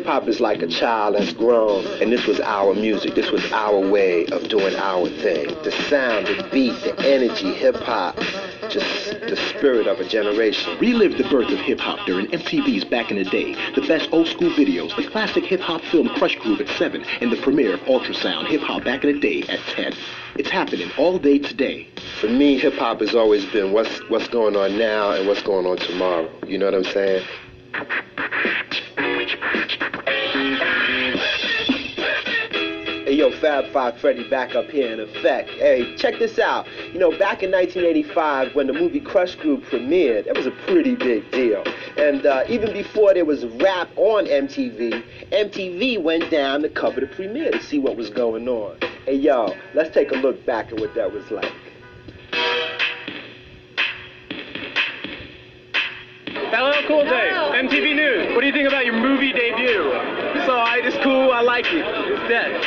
hip-hop is like a child that's grown, and this was our music. This was our way of doing our thing. The sound, the beat, the energy, hip-hop, just the spirit of a generation. Relive the birth of hip-hop during MTV's Back in the Day. The best old-school videos, the classic hip-hop film Krush Groove at 7, and the premiere of Ultrasound Hip-Hop Back in the Day at 10. It's happening all day today. For me, hip-hop has always been what's going on now and what's going on tomorrow. You know what I'm saying? Hey, yo, Fab Five Freddy back up here in effect. Hey, check this out. You know, back in 1985, when the movie Krush Groove premiered, that was a pretty big deal. And even before there was rap on MTV, MTV went down to cover the premiere to see what was going on. Hey, yo, let's take a look back at what that was like. Hello, Cool Day, MTV News. What do you think about your movie debut? It's alright, it's cool, I like it. It's dead.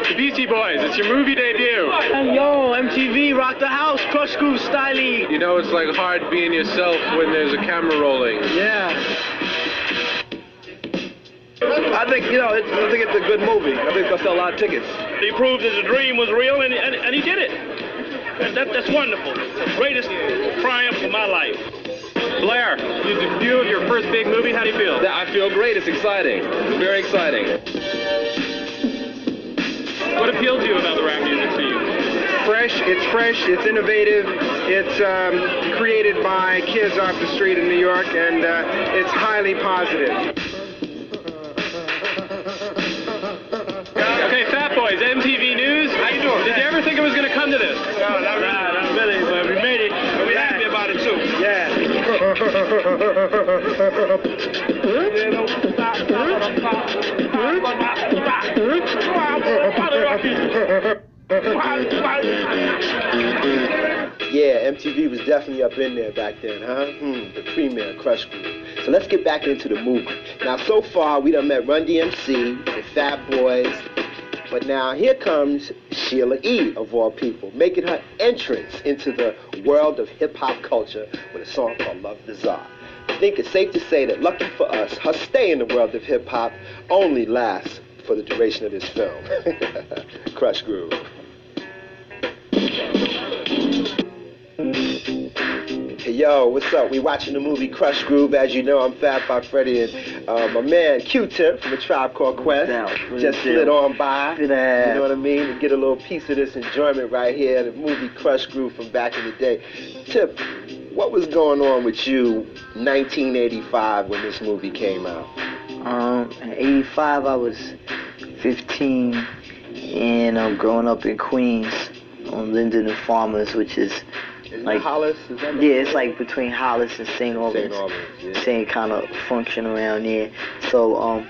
The Beastie Boys, it's your movie debut. Yo, MTV, rock the house, Krush Groove styling. You know, it's like hard being yourself when there's a camera rolling. Yeah. I think, you know, I think it's a good movie. I think they'll sell a lot of tickets. He proved his dream was real, and he did it. That's wonderful. The greatest triumph of my life. Blair, you debut of your first big movie. How do you feel? I feel great. It's exciting. It's very exciting. What appealed to you about the rap music scene? Fresh, it's innovative, it's created by kids off the street in New York, and it's highly positive. Okay, Fat Boys, MTV News. How you doing? Did you ever think it was going to come to this? No, not really, but we made it. And we're happy about it, too. Yeah. Yeah, MTV was definitely up in there back then, huh? The premiere, Krush Groove. So let's get back into the movie. Now, so far, we done met Run DMC, the Fat Boys, but now here comes Sheila E., of all people, making her entrance into the world of hip-hop culture with a song called Love Bizarre. I think it's safe to say that, lucky for us, her stay in the world of hip-hop only lasts for the duration of this film. Krush Groove. Hey, yo, what's up? We watching the movie Krush Groove. As you know, I'm Fab Five Freddy, and my man Q-Tip from A Tribe Called Quest just slid on by. You know what I mean? To get a little piece of this enjoyment right here, the movie Krush Groove from back in the day. Tip, what was going on with you 1985 when this movie came out? In 85, I was 15, and growing up in Queens on Linden and Farmers, which is like Hollis? Is that yeah, it's like between Hollis and St. Albans. Yeah. Same kind of function around there. So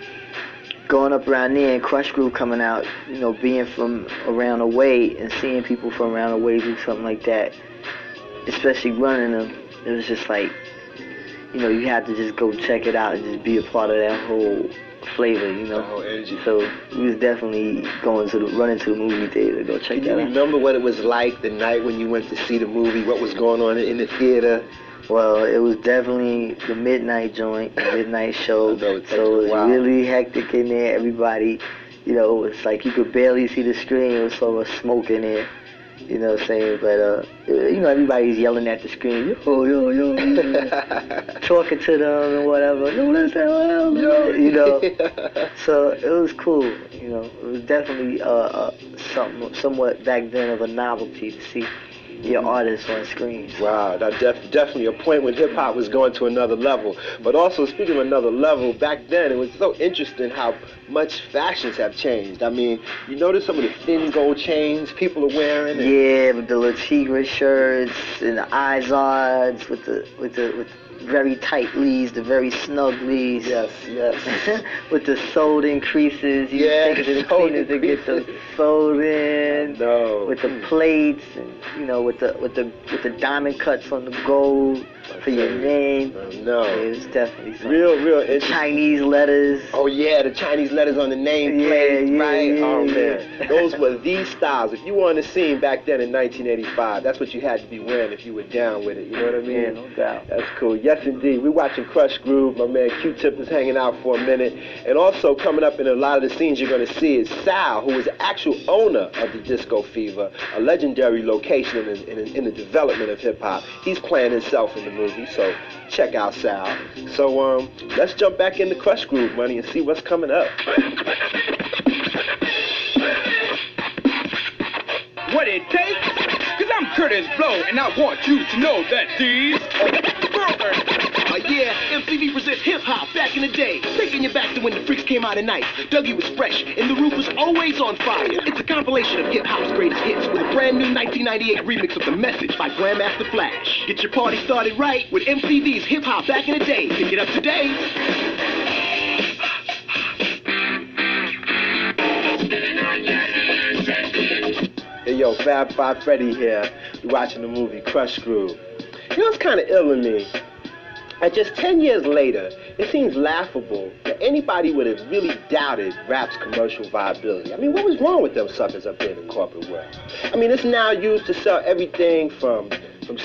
growing up around there and Krush Groove coming out, you know, being from around the way and seeing people from around the way do something like that, especially running them, it was just like, you know, you had to just go check it out and just be a part of that whole flavor, you know. The whole energy. So we was definitely running to the movie theater to go check Can that you out. remember what it was like the night when you went to see the movie? What was going on in the theater? Well, it was definitely the midnight joint, the midnight show. I know, it takes So it a while. was really hectic in there. Everybody, you know, it's like you could barely see the screen. It was so much smoke in there. You know what I'm saying? But, you know, everybody's yelling at the screen, yo, yo, yo, talking to them and whatever. Yo, let's yo, you know. So it was cool, you know. It was definitely somewhat back then of a novelty to see your artists on screen. Wow, that definitely a point when hip-hop was going to another level. But also, speaking of another level, back then it was so interesting how much fashions have changed. I mean, you notice some of the thin gold chains people are wearing? Yeah, with the little Tigre shirts and the Izards with the very tight leaves, the very snug leaves. Yes. With the sewed in creases. You take it to the cleaners to get them sewed in. No. With the plates and, you know, with the diamond cuts on the gold. for your name. No. It was definitely something. Real interesting. Chinese letters. Oh yeah, the Chinese letters on the nameplate, right? Yeah, oh yeah. man, those were the styles. If you were on the scene back then in 1985, that's what you had to be wearing if you were down with it. You know what I mean? Yeah, no doubt. That's cool. Yes, indeed. We're watching Krush Groove. My man Q-Tip is hanging out for a minute, and also coming up in a lot of the scenes you're going to see is Sal, who is the actual owner of the Disco Fever, a legendary location in the development of hip hop. He's playing himself in the movie, so check out Sal. So let's jump back into Krush Groove, money, and see what's coming up. What it takes? Cause I'm Curtis Blow, and I want you to know that these Yeah, MTV presents Hip Hop back in the day. Taking you back to when the freaks came out at night. Dougie was fresh, and the roof was always on fire. It's a compilation of hip hop's greatest hits with a brand new 1998 remix of The Message by Grandmaster Flash. Get your party started right with MTV's Hip Hop back in the day. Pick it up today. Hey yo, Fab Five Freddy here. We're watching the movie Krush Groove. You know what's kind of ill in me? At just 10 years later, it seems laughable that anybody would have really doubted rap's commercial viability. I mean, what was wrong with them suckers up there in the corporate world? I mean, it's now used to sell everything from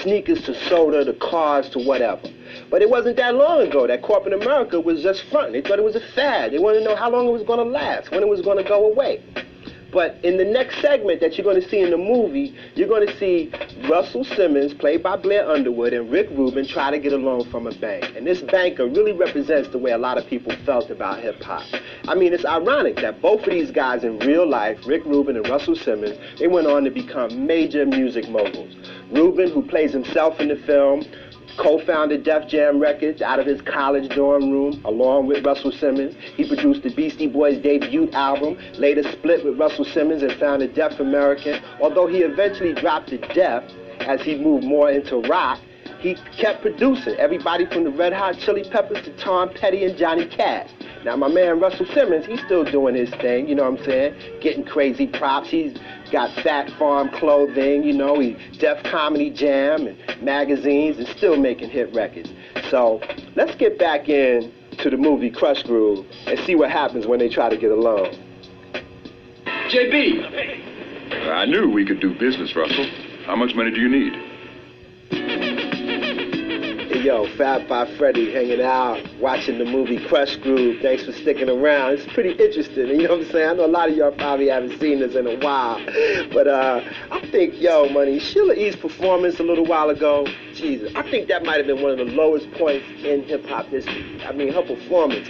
sneakers to soda to cars to whatever. But it wasn't that long ago that corporate America was just fronting. They thought it was a fad. They wanted to know how long it was going to last, when it was going to go away. But in the next segment that you're going to see in the movie, you're going to see Russell Simmons, played by Blair Underwood, and Rick Rubin try to get a loan from a bank. And this banker really represents the way a lot of people felt about hip-hop. I mean, it's ironic that both of these guys in real life, Rick Rubin and Russell Simmons, they went on to become major music moguls. Rubin, who plays himself in the film, co-founded Def Jam Records out of his college dorm room, along with Russell Simmons. He produced the Beastie Boys' debut album, later split with Russell Simmons and founded Def American. Although he eventually dropped the Def as he moved more into rock, he kept producing everybody from the Red Hot Chili Peppers to Tom Petty and Johnny Cash. Now, my man Russell Simmons, he's still doing his thing, you know what I'm saying? Getting crazy props. He's got Fat Farm clothing, you know, he's Def Comedy Jam and magazines and still making hit records. So let's get back in to the movie Krush Groove and see what happens when they try to get a loan. JB. I knew we could do business, Russell. How much money do you need? Hey, yo, Fab Five Freddy hanging out, watching the movie Krush Groove. Thanks for sticking around. It's pretty interesting, you know what I'm saying? I know a lot of y'all probably haven't seen this in a while. But I think, yo, money, Sheila E.'s performance a little while ago, Jesus, I think that might have been one of the lowest points in hip-hop history. I mean, her performance,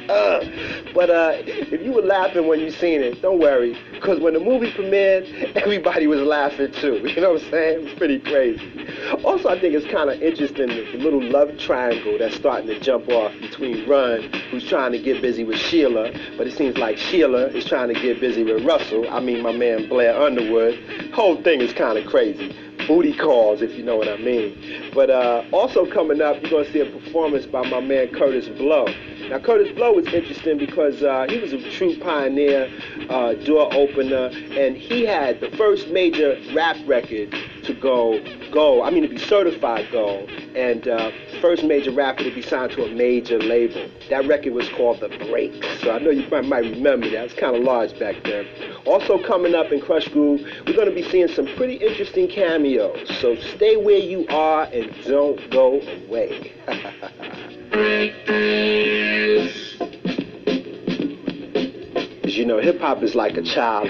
But if you were laughing when you seen it, don't worry, because when the movie premiered, everybody was laughing too. You know what I'm saying? It was pretty crazy. Also, I think it's kind of interesting, the little love triangle that's starting to jump off between Run, who's trying to get busy with Sheila, but it seems like Sheila is trying to get busy with Russell. I mean, my man Blair Underwood. The whole thing is kind of crazy. Booty calls, if you know what I mean. But also coming up, you're going to see a performance by my man Curtis Blow. Now, Curtis Blow was interesting because he was a true pioneer, door opener, and he had the first major rap record to go gold. I mean, to be certified gold, and first major rapper to be signed to a major label. That record was called The Breaks. So I know you might remember that. It's kind of large back then. Also coming up in Krush Groove, we're going to be seeing some pretty interesting cameos. So stay where you are and don't go away. As you know, hip-hop is like a child.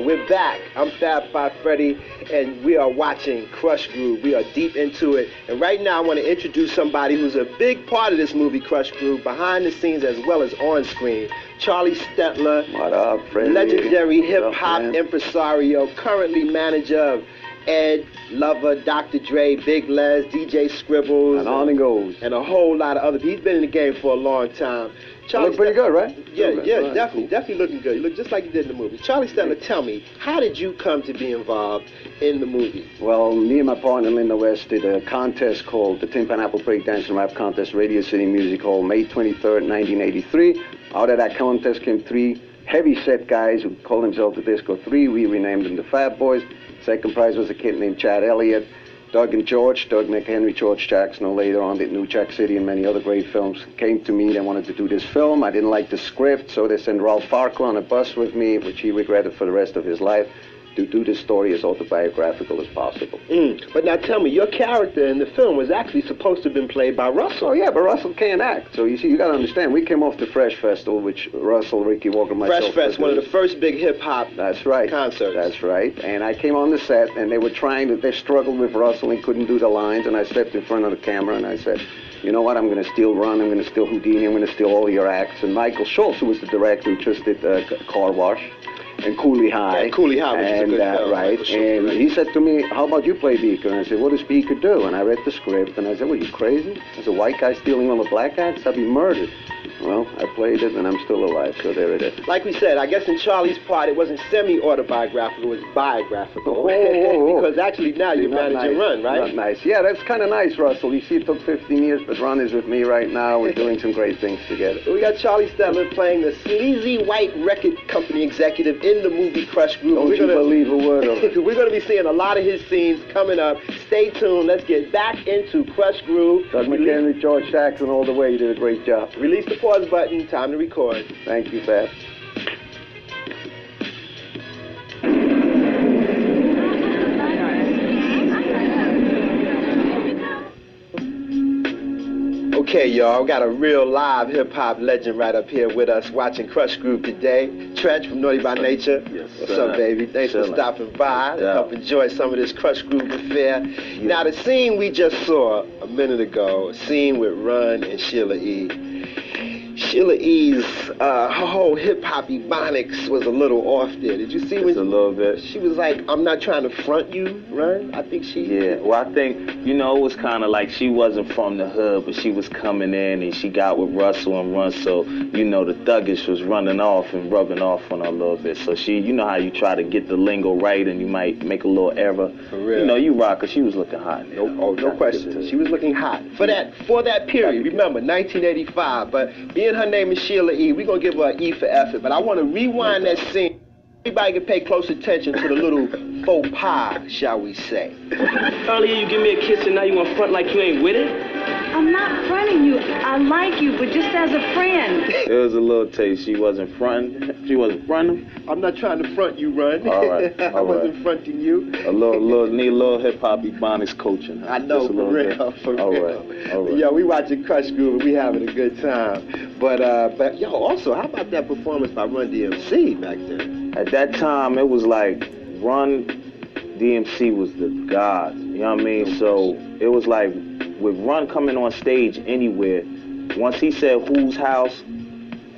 We're back. I'm Fab Five Freddy, and we are watching Krush Groove. We are deep into it. And right now, I want to introduce somebody who's a big part of this movie, Krush Groove, behind the scenes as well as on screen. Charlie Stetler, what up, Freddy? Legendary hip-hop impresario, currently manager of Ed, Lover, Dr. Dre, Big Les, DJ Scribbles. And on it goes. And a whole lot of others. He's been in the game for a long time. Charlie look pretty good, right? Yeah, right. Definitely looking good. You look just like you did in the movie. Charlie Stetler, tell me, how did you come to be involved in the movie? Well, me and my partner, Linda West, did a contest called the Tin Pineapple Breakdance and Rap Contest, Radio City Music Hall, May 23rd, 1983. Out of that contest came 3 heavy set guys who called themselves the Disco 3. We renamed them the Fat Boys. Second prize was a kid named Chad Elliott. Doug and George, Doug, Nick, Henry, George Jackson, who later on did New Jack City and many other great films, came to me. They wanted to do this film. I didn't like the script, so they sent Ralph Farquhar on a bus with me, which he regretted for the rest of his life, to do this story as autobiographical as possible. But now tell me, your character in the film was actually supposed to have been played by Russell. Oh, yeah, but Russell can't act. So, you see, you got to understand, we came off the Fresh Festival, which Russell, Ricky Walker, myself... Fresh Fest, one of the first big hip-hop concerts. That's right. And I came on the set, and they were they struggled with Russell and couldn't do the lines, and I stepped in front of the camera, and I said, you know what, I'm going to steal Run, I'm going to steal Houdini, I'm going to steal all your acts. And Michael Schultz, who was the director, who just did Car Wash, and Cooley High. Yeah, Cooley High, which is a good film. Right, and he said to me, how about you play Beaker? And I said, what does Beaker do? And I read the script, and I said, well, you crazy? As a white guy stealing all the black acts? I'd be murdered. Well, I played it, and I'm still alive, so there it is. Like we said, I guess in Charlie's part, it wasn't semi-autobiographical, it was biographical. Because actually now you're managing Run, right? Not nice. Yeah, that's kind of nice, Russell. You see, it took 15 years, but Run is with me right now. We're doing some great things together. We got Charlie Stettler playing the sleazy white record company executive in the movie Krush Groove. Don't you believe a word of it. We're going to be seeing a lot of his scenes coming up. Stay tuned. Let's get back into Krush Groove. Doug McHenry, George Jackson, all the way. You did a great job. Release the pause button. Time to record. Thank you, Fab. Okay, y'all, we got a real live hip-hop legend right up here with us watching Krush Groove today. Trench from Naughty by Nature. Yes, what's up, baby? Thanks for stopping by to help enjoy some of this Krush Groove affair. Yeah. Now, the scene we just saw a minute ago, a scene with Run and Sheila E. Sheila E's her whole hip-hop ebonics was a little off there. Did you see when... Just a little bit. She was like, I'm not trying to front you, Run. I think she... Yeah, well, I think, you know, it was kind of like she wasn't from the hood, but she was coming in and she got with Russell and Run, so, you know, the thuggish was running off and rubbing off on her a little bit. So she, you know how you try to get the lingo right and you might make a little error. For real. You know, you rock her. She was looking hot. No question. She was looking hot. For that period, remember, 1985, but her name is Sheila E. We're going to give her an E for effort, but I want to rewind that scene. Everybody can pay close attention to the little faux pas, shall we say. Earlier you give me a kiss and now you want to front like you ain't with it? I'm not fronting you. I like you, but just as a friend. It was a little taste. She wasn't fronting. She wasn't fronting. I'm not trying to front you, Run. All right. I wasn't fronting you. Need a little hip-hop ebonics coaching. I know, for real. All right. Yo, we watching Krush Groove and we having a good time. But yo, also, how about that performance by Run DMC back then? At that time, it was like Run DMC was the god. You know what I mean? So it was like with Run coming on stage anywhere, once he said whose house,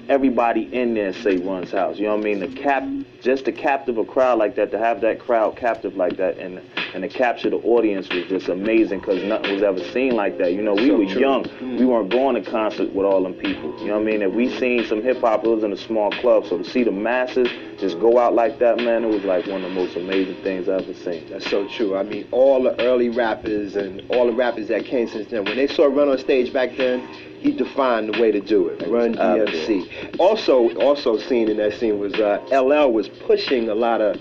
everybody in there say Run's house. You know what I mean? Just to captive a crowd like that, to have that crowd captive like that, and to capture the audience was just amazing because nothing was ever seen like that. You know, we were young. We weren't going to concert with all them people. You know what I mean? If we seen some hip hop, it was in a small club. So to see the masses just go out like that, man, it was like one of the most amazing things I've ever seen. That's so true. I mean, all the early rappers and all the rappers that came since then, when they saw Run on stage back then, he defined the way to do it. Run DMC. Also seen in that scene was LL was pushing a lot of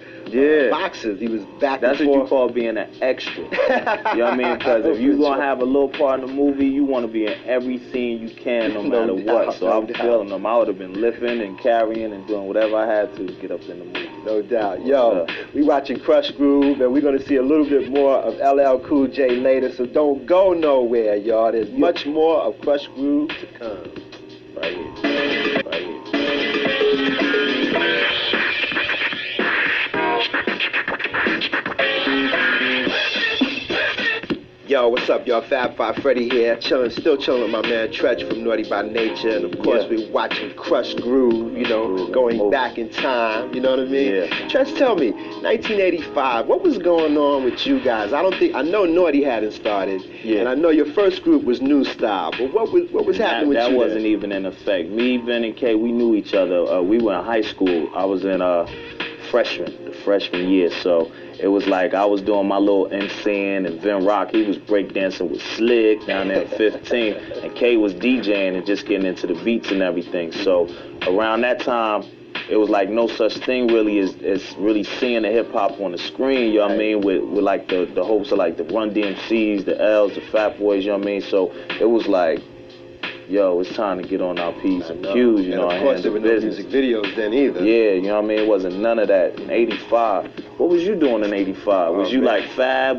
boxes. He was back That's and forth. What you call being an extra. You know what I mean? Because if you're going to have a little part in the movie, you want to be in every scene you can, no matter what. So I'm feeling them. I would have been lifting and carrying and doing whatever I had to get up in the movie. No doubt. Yo, we watching Krush Groove, and we're going to see a little bit more of LL Cool J later, so don't go nowhere, y'all. There's much more of Krush Groove to come. Right here. Right here. Yo, what's up, y'all? Fab Five Freddy here, still chilling with my man Tretch from Naughty by Nature, and of course we're watching Krush Groove, you know, going back in time, you know what I mean? Yeah. Tretch, tell me, 1985, what was going on with you guys? I know Naughty hadn't started, and I know your first group was New Style, but what was happening with you? That wasn't even in effect. Me, Ben, and Kay, we knew each other. We were in high school. I was in the freshman year, so it was like I was doing my little MCing, and Vin Rock, he was breakdancing with Slick down there at 15, and Kay was DJing and just getting into the beats and everything. So around that time, it was like no such thing really as really seeing the hip hop on the screen, you know what I mean, with like the hopes of like the Run DMCs, the L's, the Fat Boys, you know what I mean? So it was like, yo, it's time to get on our P's and Q's, you know, and of course there were no music videos then either. Yeah, you know what I mean? It wasn't none of that. In 85, what was you doing in 85? Was you like Fab?